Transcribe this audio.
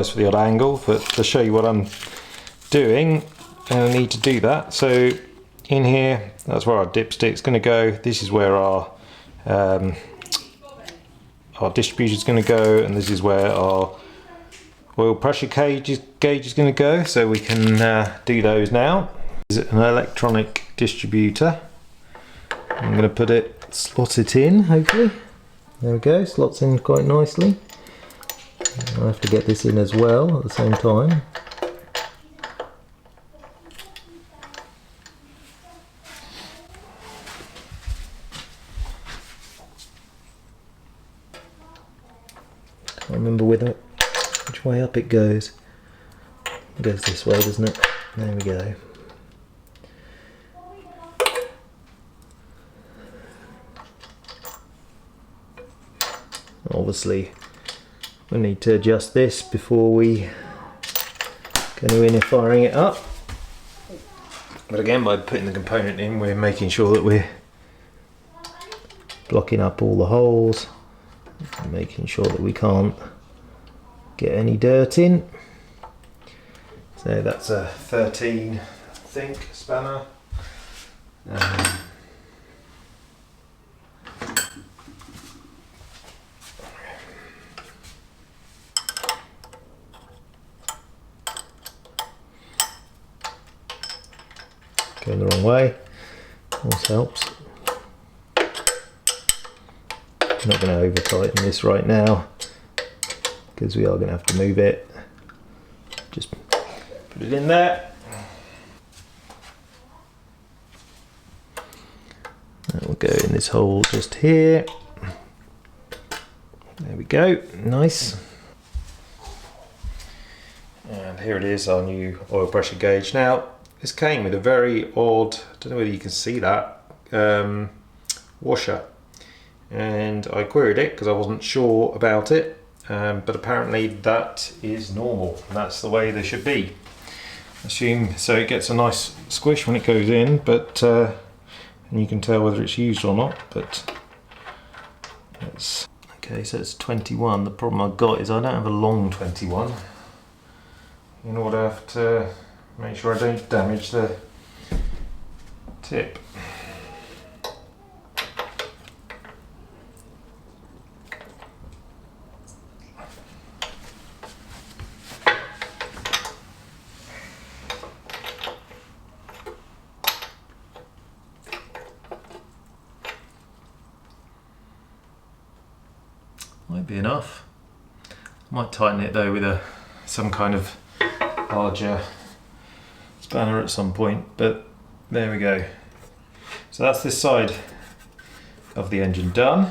apologise for the odd angle, but to show you what I'm doing, I need to do that. So in here, that's where our dipstick's going to go. This is where our distributor is going to go, and this is where our oil pressure gauge is going to go. So we can do those now. This is an electronic distributor. I'm going to put it, slot it in, hopefully. There we go, slots in quite nicely. I have to get this in as well at the same time. Can't remember which way up it goes. It goes this way, doesn't it? There we go. Obviously, we need to adjust this before we go in and firing it up. But again, by putting the component in, we're making sure that we're blocking up all the holes and making sure that we can't get any dirt in. So that's a 13, I think, spanner. Going the wrong way, also helps. I'm not going to over tighten this right now because we are going to have to move it. Just put it in there. That will go in this hole just here. There we go, nice. And here it is, our new oil pressure gauge. Now, this came with a very odd, I don't know whether you can see that, washer. And I queried it because I wasn't sure about it, but apparently that is normal, and that's the way they should be. I assume, so it gets a nice squish when it goes in, but and you can tell whether it's used or not, but it's, okay, so it's 21. The problem I've got is I don't have a long 21 in order to have to make sure I don't damage the tip. Might be enough. Might tighten it though with some kind of larger spanner at some point, but there we go. So that's this side of the engine done.